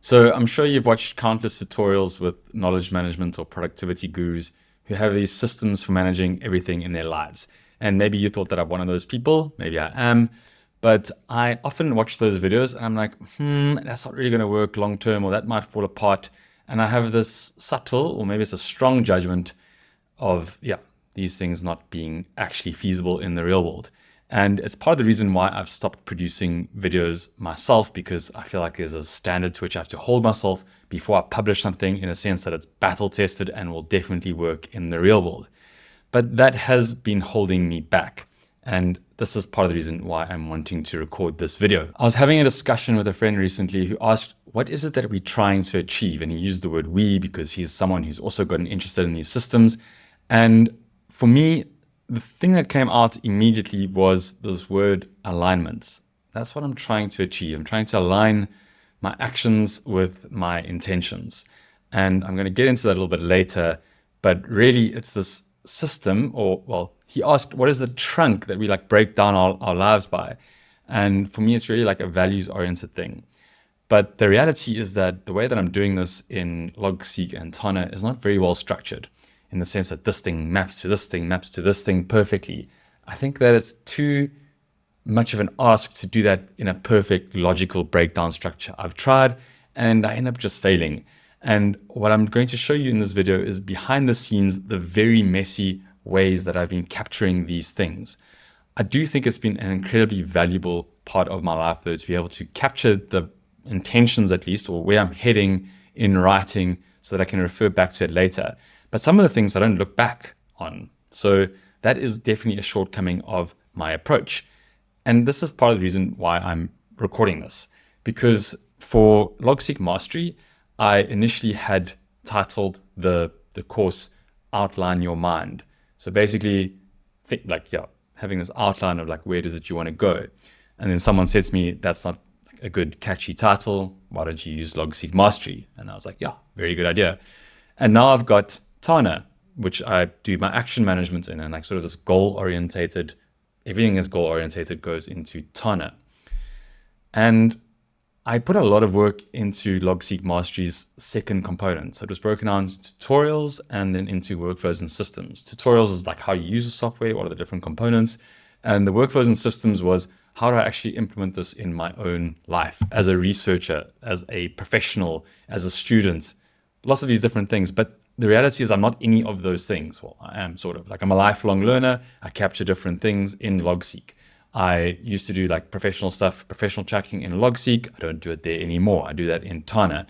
So I'm sure you've watched countless tutorials with knowledge management or productivity gurus who have these systems for managing everything in their lives. And maybe you thought that I'm one of those people, maybe I am, but I often watch those videos and I'm like, that's not really going to work long term, or that might fall apart. And I have this subtle, or maybe it's a strong judgment of, these things not being actually feasible in the real world. And it's part of the reason why I've stopped producing videos myself, because I feel like there's a standard to which I have to hold myself before I publish something, in a sense that it's battle tested and will definitely work in the real world. But that has been holding me back. And this is part of the reason why I'm wanting to record this video. I was having a discussion with a friend recently who asked, what is it that we're trying to achieve? And he used the word we because he's someone who's also gotten interested in these systems. And for me, the thing that came out immediately was this word alignments. That's what I'm trying to achieve. I'm trying to align my actions with my intentions. And I'm going to get into that a little bit later, but really it's this system, or well, he asked, what is the trunk that we break down our lives by? And for me, it's really like a values oriented thing. But the reality is that the way that I'm doing this in Logseq and Tana is not very well structured, in the sense that this thing maps to this thing, maps to this thing perfectly. I think that it's too much of an ask to do that in a perfect logical breakdown structure. I've tried and I end up just failing. And what I'm going to show you in this video is behind the scenes, the very messy ways that I've been capturing these things. I do think it's been an incredibly valuable part of my life, though, to be able to capture the intentions, at least, or where I'm heading in writing, so that I can refer back to it later. But some of the things I don't look back on. So that is definitely a shortcoming of my approach. And this is part of the reason why I'm recording this, because for Logseq Mastery, I initially had titled the course Outline Your Mind. So basically, having this outline of where does it you want to go. And then someone said to me, that's not a good catchy title. Why don't you use Logseq Mastery? And I was like, yeah, very good idea. And now I've got Tana, which I do my action management in, and sort of this goal-orientated, everything is goal-orientated goes into Tana. And I put a lot of work into Logseq Mastery's second component. So it was broken down into tutorials and then into workflows and systems. Tutorials is how you use the software, what are the different components. And the workflows and systems was, how do I actually implement this in my own life as a researcher, as a professional, as a student, lots of these different things. But the reality is I'm not any of those things. Well, I am sort of. I'm a lifelong learner. I capture different things in Logseq. I used to do professional stuff, professional tracking in Logseq. I don't do it there anymore. I do that in Tana.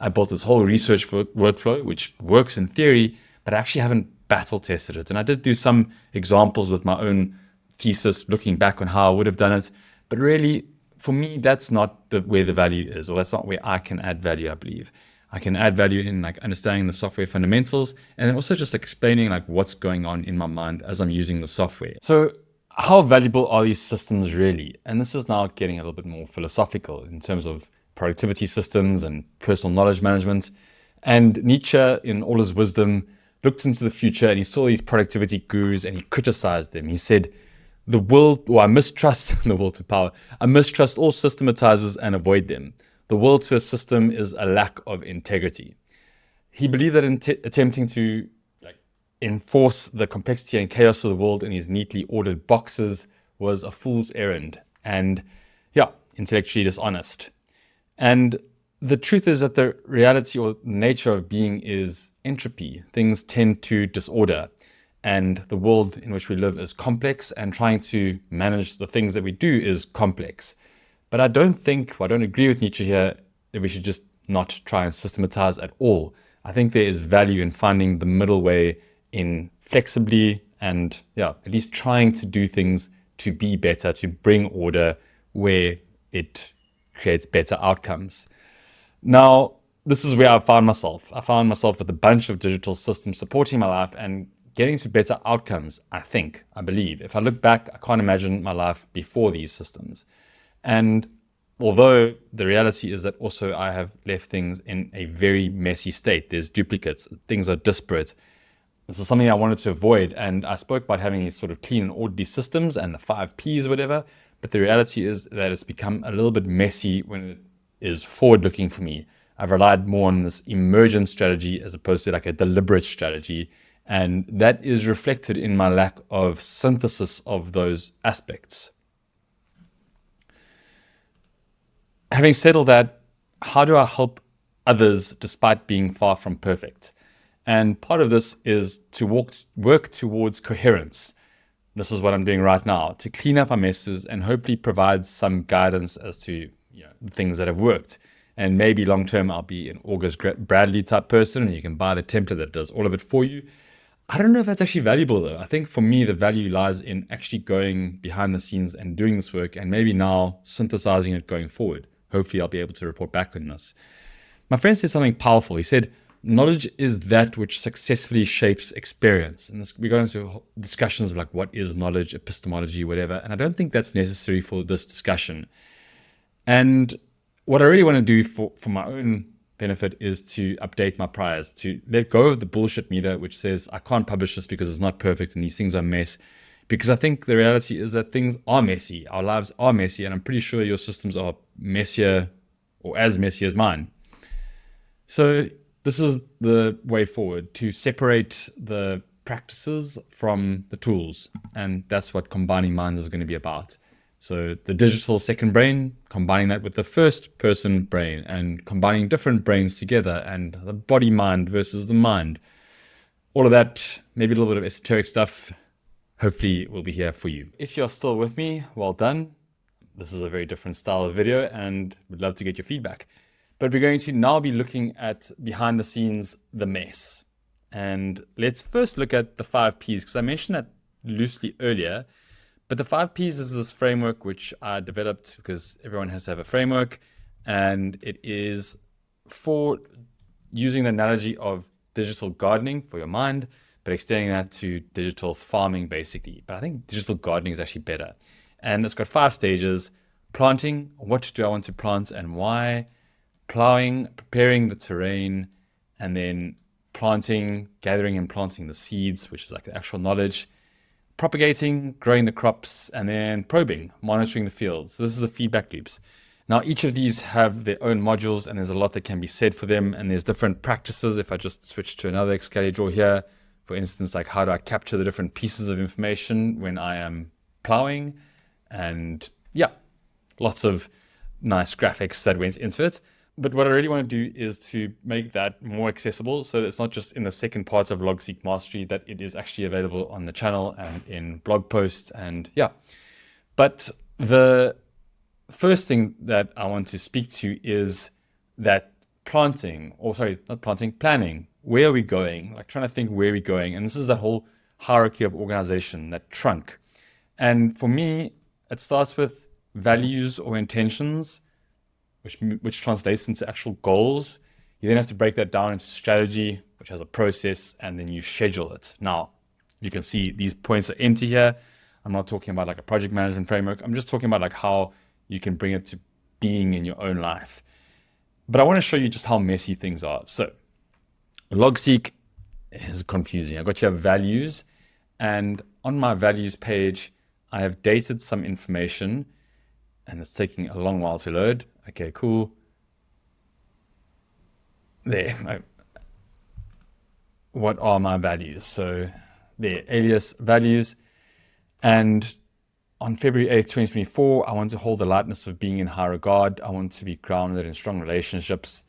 I built this whole research workflow, which works in theory, but I actually haven't battle tested it. And I did do some examples with my own thesis, looking back on how I would have done it. But really, for me, that's not where the value is, or that's not where I can add value, I believe. I can add value in understanding the software fundamentals, and then also just explaining what's going on in my mind as I'm using the software. So how valuable are these systems really? And this is now getting a little bit more philosophical in terms of productivity systems and personal knowledge management. And Nietzsche, in all his wisdom, looked into the future and he saw these productivity gurus and he criticized them. He said, I mistrust the will to power. I mistrust all systematizers and avoid them. The will to a system is a lack of integrity. He believed that attempting to enforce the complexity and chaos of the world in these neatly ordered boxes was a fool's errand and, intellectually dishonest. And the truth is that the reality or nature of being is entropy. Things tend to disorder, and the world in which we live is complex, and trying to manage the things that we do is complex. But I don't agree with Nietzsche here that we should just not try and systematize at all. I think there is value in finding the middle way, in flexibly and at least trying to do things to be better, to bring order where it creates better outcomes. Now, this is where I found myself. I found myself with a bunch of digital systems supporting my life and getting to better outcomes, I believe. If I look back, I can't imagine my life before these systems. And although the reality is that also I have left things in a very messy state. There's duplicates, things are disparate. This is something I wanted to avoid. And I spoke about having these sort of clean and orderly systems and the 5 Ps or whatever. But the reality is that it's become a little bit messy when it is forward looking for me. I've relied more on this emergent strategy as opposed to like a deliberate strategy. And that is reflected in my lack of synthesis of those aspects. Having said all that, how do I help others despite being far from perfect? And part of this is to work towards coherence. This is what I'm doing right now, to clean up our messes and hopefully provide some guidance as to things that have worked. And maybe long term, I'll be an August Bradley type person and you can buy the template that does all of it for you. I don't know if that's actually valuable though. I think for me, the value lies in actually going behind the scenes and doing this work and maybe now synthesizing it going forward. Hopefully I'll be able to report back on this. My friend said something powerful. He said, knowledge is that which successfully shapes experience. And we got into discussions of like, what is knowledge, epistemology, whatever. And I don't think that's necessary for this discussion. And what I really want to do for my own benefit is to update my priors, to let go of the bullshit meter, which says I can't publish this because it's not perfect and these things are a mess. Because I think the reality is that things are messy. Our lives are messy. And I'm pretty sure your systems are messier or as messy as mine. So this is the way forward, to separate the practices from the tools. And that's what Combining Minds is going to be about. So the digital second brain, combining that with the first person brain and combining different brains together and the body mind versus the mind. All of that, maybe a little bit of esoteric stuff, hopefully will be here for you. If you're still with me, well done. This is a very different style of video and would love to get your feedback. But we're going to now be looking at behind the scenes, the mess. And let's first look at the 5 Ps, because I mentioned that loosely earlier. But the 5 Ps is this framework which I developed because everyone has to have a framework. And it is for using the analogy of digital gardening for your mind, but extending that to digital farming basically. But I think digital gardening is actually better. And it's got 5 stages: planting, what do I want to plant and why? Plowing, preparing the terrain, and then planting, gathering and planting the seeds, which is like the actual knowledge, propagating, growing the crops, and then probing, monitoring the fields. So this is the feedback loops. Now, each of these have their own modules, and there's a lot that can be said for them, and there's different practices. If I just switch to another Excalibur here, for instance, like how do I capture the different pieces of information when I am plowing? And yeah, lots of nice graphics that went into it. But what I really want to do is to make that more accessible, so that it's not just in the second part of Logseq Mastery, that it is actually available on the channel and in blog posts and yeah. But the first thing that I want to speak to is that planning. Where are we going? Like trying to think where we're going. And this is that whole hierarchy of organization, that trunk. And for me, it starts with values or intentions, which translates into actual goals. You then have to break that down into strategy, which has a process, and then you schedule it. Now, you can see these points are empty here. I'm not talking about like a project management framework. I'm just talking about like how you can bring it to being in your own life. But I want to show you just how messy things are. So Logseq is confusing. I got your values, and on my values page, I have dated some information, and it's taking a long while to load. Okay, cool. There. What are my values? So there, alias values. And on February 8th, 2024, I want to hold the lightness of being in high regard. I want to be grounded in strong relationships.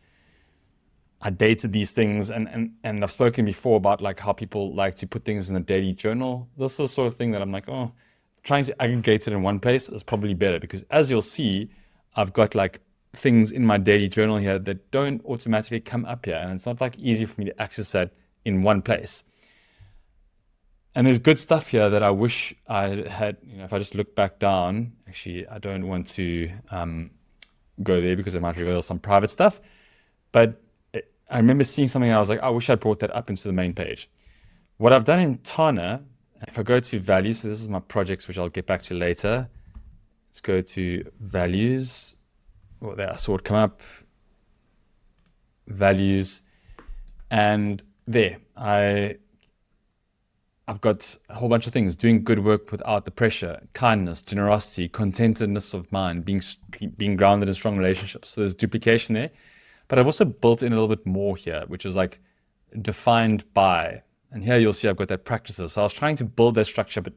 I dated these things, and I've spoken before about like how people like to put things in a daily journal. This is the sort of thing that I'm like, trying to aggregate it in one place is probably better, because as you'll see, I've got like things in my daily journal here that don't automatically come up here. And it's not like easy for me to access that in one place. And there's good stuff here that I wish I had, if I just look back down, actually, I don't want to go there because it might reveal some private stuff. But I remember seeing something and I was like, I wish I'd brought that up into the main page. What I've done in Tana, if I go to values, so this is my projects, which I'll get back to later. Let's go to values. Well, there I saw it come up. Values. And there, I've got a whole bunch of things: doing good work without the pressure, kindness, generosity, contentedness of mind, being grounded in strong relationships. So there's duplication there. But I've also built in a little bit more here, which is like defined by. And here you'll see I've got that practices. So I was trying to build that structure, but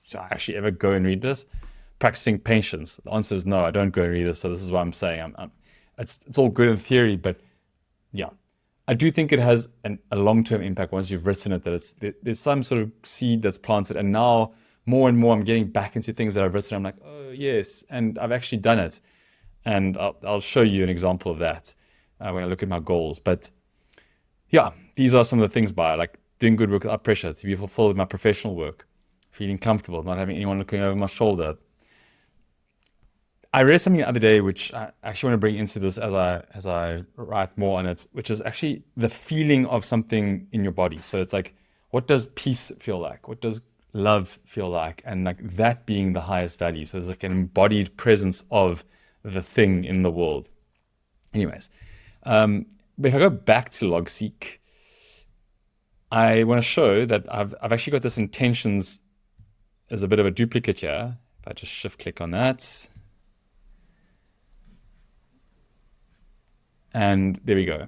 do I actually ever go and read this? Practicing patience. The answer is no, I don't go and read this. So this is what I'm saying. It's all good in theory, but yeah. I do think it has a long-term impact once you've written it, that there's some sort of seed that's planted. And now more and more I'm getting back into things that I've written. I'm like, oh yes, and I've actually done it. And I'll show you an example of that when I look at my goals. But yeah, these are some of the things by like doing good work without pressure, to be fulfilled in my professional work, feeling comfortable, not having anyone looking over my shoulder. I read something the other day, which I actually want to bring into this as I write more on it, which is actually the feeling of something in your body. So it's like, what does peace feel like? What does love feel like? And like that being the highest value. So there's like an embodied presence of the thing in the world. Anyways, but if I go back to Logseq, I want to show that I've actually got this intentions as a bit of a duplicate here. If I just shift click on that. And there we go.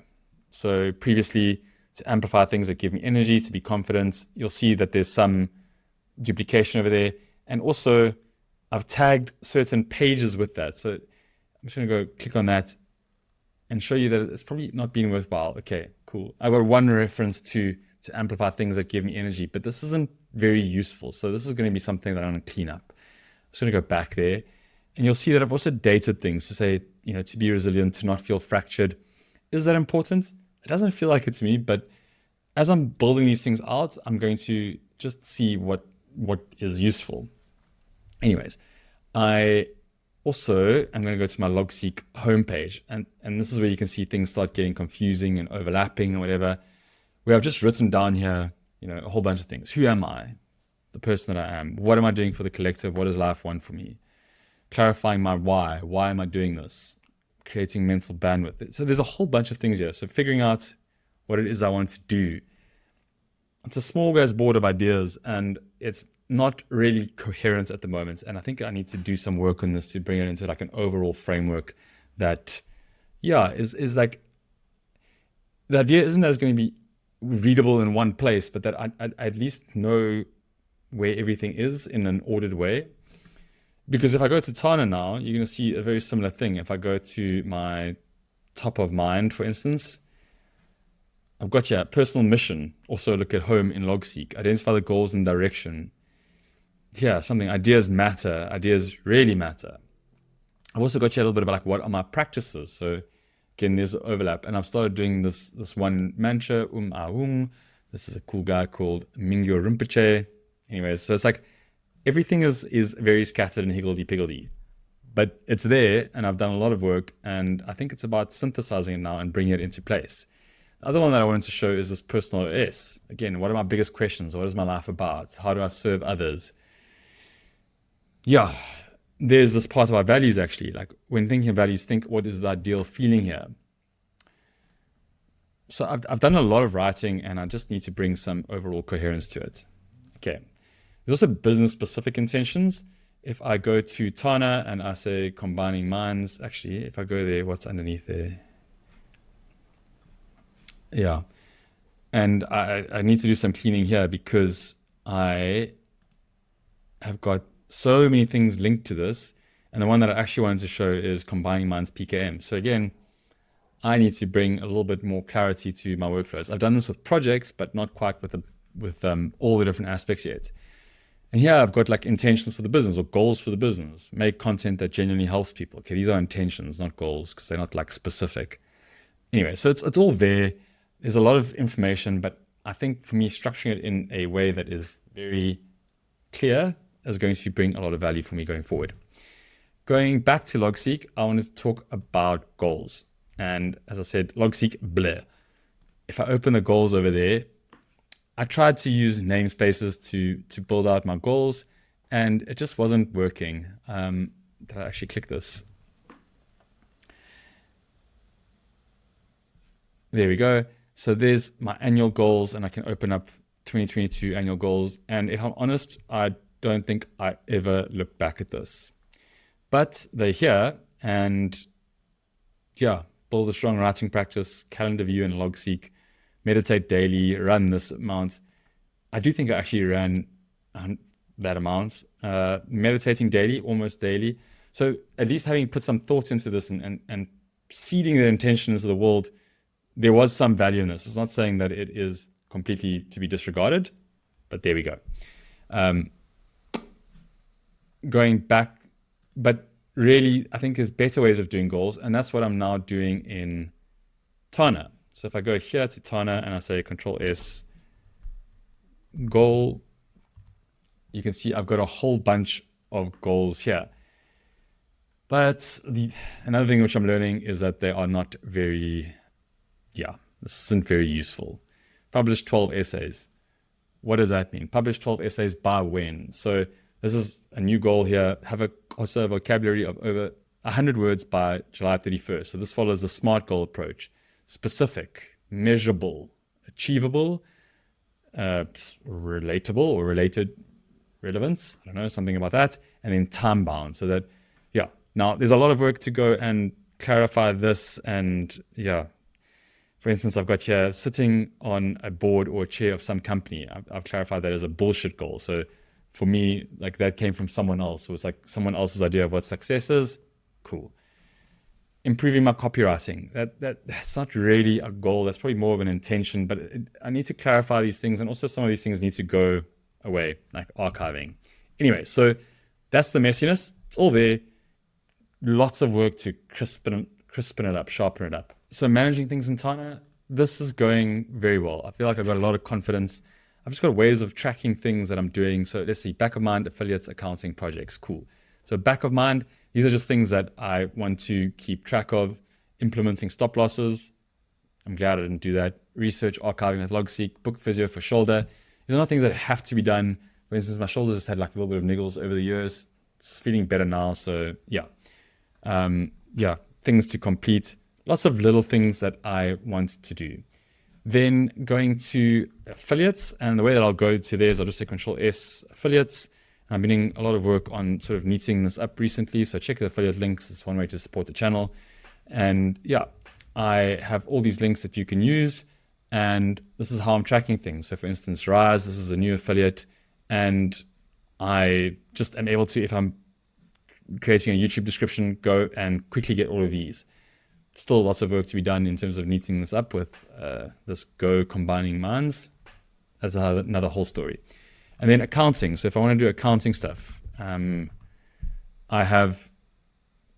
So previously, to amplify things that give me energy, to be confident, you'll see that there's some duplication over there. And also, I've tagged certain pages with that. So I'm just going to go click on that and show you that it's probably not been worthwhile. Okay, cool. I got one reference to amplify things that give me energy, but this isn't very useful. So this is going to be something that I'm going to clean up. I'm just going to go back there. And you'll see that I've also dated things to say, to be resilient, to not feel fractured. Is that important? It doesn't feel like it to me, but as I'm building these things out, I'm going to just see what is useful. Anyways, I also am going to go to my Logseq homepage, and this is where you can see things start getting confusing and overlapping or whatever, where I've just written down here, a whole bunch of things. Who am I? The person that I am. What am I doing for the collective? What does life want for me? Clarifying my why. Why am I doing this? Creating mental bandwidth. So there's a whole bunch of things here. So figuring out what it is I want to do. It's a small guy's board of ideas, and it's not really coherent at the moment. And I think I need to do some work on this to bring it into like an overall framework that, is like, the idea isn't that it's going to be readable in one place, but that I at least know where everything is in an ordered way. Because if I go to Tana now, you're going to see a very similar thing. If I go to my top of mind, for instance, I've got here personal mission. Also look at home in Logseq. Identify the goals and direction. Yeah, something. Ideas matter. Ideas really matter. I've also got here a little bit about like what are my practices. So again, there's overlap. And I've started doing this one mantra, Aum. This is a cool guy called Mingyo Rinpoche. Anyways, so it's like, everything is very scattered and higgledy-piggledy, but it's there, and I've done a lot of work, and I think it's about synthesizing it now and bringing it into place. The other one that I wanted to show is this personal S. Again, what are my biggest questions? What is my life about? How do I serve others? Yeah, there's this part of our values actually. Like when thinking of values, think what is the ideal feeling here? So I've done a lot of writing, and I just need to bring some overall coherence to it. Okay. There's also business-specific intentions. If I go to Tana and I say combining minds, actually, if I go there, what's underneath there? Yeah. And I need to do some cleaning here because I have got so many things linked to this. And the one that I actually wanted to show is combining minds PKM. So again, I need to bring a little bit more clarity to my workflows. I've done this with projects, but not quite with all the different aspects yet. And here I've got like intentions for the business or goals for the business. Make content that genuinely helps people. Okay, these are intentions, not goals, because they're not like specific. Anyway, so it's all there. There's a lot of information, but I think for me, structuring it in a way that is very clear is going to bring a lot of value for me going forward. Going back to Logseq, I wanted to talk about goals. And as I said, Logseq, bleh. If I open the goals over there, I tried to use namespaces to build out my goals, and it just wasn't working. Did I actually click this? There we go. So there's my annual goals, and I can open up 2022 annual goals. And if I'm honest, I don't think I ever look back at this. But they're here, and yeah, build a strong writing practice, calendar view and Logseq, meditate daily, run this amount. I do think I actually ran that amount. Meditating daily, almost daily. So at least having put some thought into this and seeding the intention into the world, there was some value in this. It's not saying that it is completely to be disregarded, but there we go. Going back, but really, I think there's better ways of doing goals, and that's what I'm now doing in Tana. So if I go here to Tana and I say Control S, goal, you can see I've got a whole bunch of goals here. But another thing which I'm learning is that they are not very, this isn't very useful. Publish 12 essays. What does that mean? Publish 12 essays by when? So this is a new goal here. Have a vocabulary of over 100 words by July 31st. So this follows the SMART goal approach. Specific, measurable, achievable, relatable or related, relevance, I don't know, something about that, and then time bound. So that, now there's a lot of work to go and clarify this. And for instance, I've got here sitting on a board or a chair of some company. I've clarified that as a bullshit goal. So for me, like that came from someone else. So it's like someone else's idea of what success is. Cool. Improving my copywriting. That's not really a goal. That's probably more of an intention, but I need to clarify these things. And also some of these things need to go away, like archiving. Anyway, so that's the messiness. It's all there. Lots of work to crispen it up, sharpen it up. So managing things in Tana, this is going very well. I feel like I've got a lot of confidence. I've just got ways of tracking things that I'm doing. So let's see, back of mind, affiliates, accounting, projects, cool. So back of mind, these are just things that I want to keep track of. Implementing stop losses. I'm glad I didn't do that. Research, archiving with Logseq, book physio for shoulder. These are not things that have to be done. For instance, my shoulders just had like a little bit of niggles over the years. It's feeling better now. So things to complete. Lots of little things that I want to do. Then going to affiliates, and the way that I'll go to there is I'll just say Control S, affiliates. I've been doing a lot of work on sort of neating this up recently. So check the affiliate links. It's one way to support the channel. And I have all these links that you can use. And this is how I'm tracking things. So for instance, Rise, this is a new affiliate. And I just am able to, if I'm creating a YouTube description, go and quickly get all of these. Still lots of work to be done in terms of neating this up with this Go combining minds. That's another whole story. And then accounting. So if I want to do accounting stuff, I have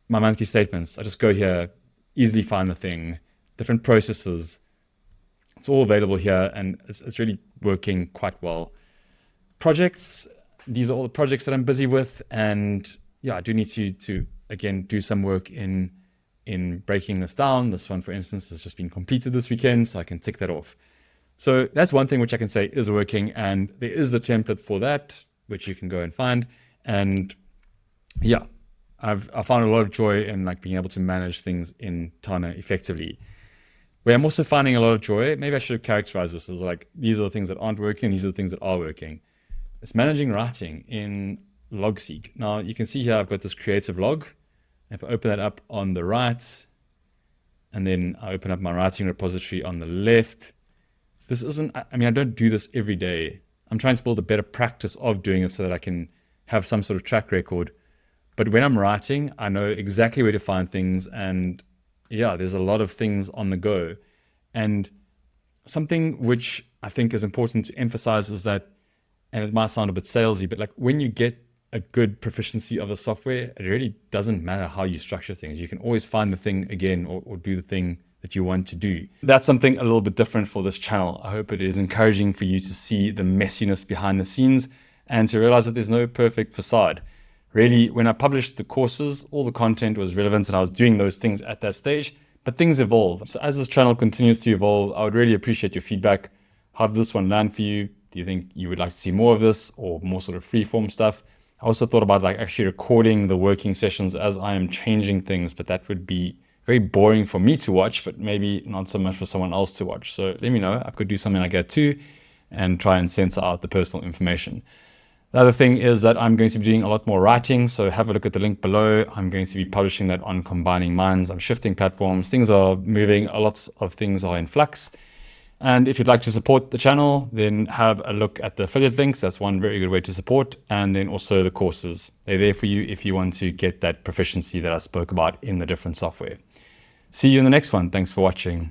my monthly statements. I just go here, easily find the thing, different processes. It's all available here, and it's really working quite well. Projects. These are all the projects that I'm busy with, and I do need to again do some work in breaking this down. This one, for instance, has just been completed this weekend, so I can tick that off. So that's one thing which I can say is working, and there is the template for that, which you can go and find. And I found a lot of joy in like being able to manage things in Tana effectively. Where I'm also finding a lot of joy, maybe I should have characterized this as like, these are the things that aren't working, these are the things that are working. It's managing writing in Logseq. Now you can see here I've got this creative log. If I open that up on the right, and then I open up my writing repository on the left, this isn't, I mean, I don't do this every day. I'm trying to build a better practice of doing it so that I can have some sort of track record. But when I'm writing, I know exactly where to find things, and there's a lot of things on the go. And something which I think is important to emphasize is that, and it might sound a bit salesy, but like when you get a good proficiency of the software, it really doesn't matter how you structure things. You can always find the thing again or do the thing that you want to do. That's something a little bit different for this channel. I hope it is encouraging for you to see the messiness behind the scenes and to realize that there's no perfect facade. Really, when I published the courses, all the content was relevant and I was doing those things at that stage, but things evolve. So as this channel continues to evolve, I would really appreciate your feedback. How did this one land for you? Do you think you would like to see more of this or more sort of free-form stuff? I also thought about like actually recording the working sessions as I am changing things, but that would be very boring for me to watch, but maybe not so much for someone else to watch. So let me know. I could do something like that too and try and censor out the personal information. The other thing is that I'm going to be doing a lot more writing, so have a look at the link below. I'm going to be publishing that on Combining Minds. I'm shifting platforms. Things are moving. Lots of things are in flux. And if you'd like to support the channel, then have a look at the affiliate links. That's one very good way to support. And then also the courses. They're there for you if you want to get that proficiency that I spoke about in the different software. See you in the next one. Thanks for watching.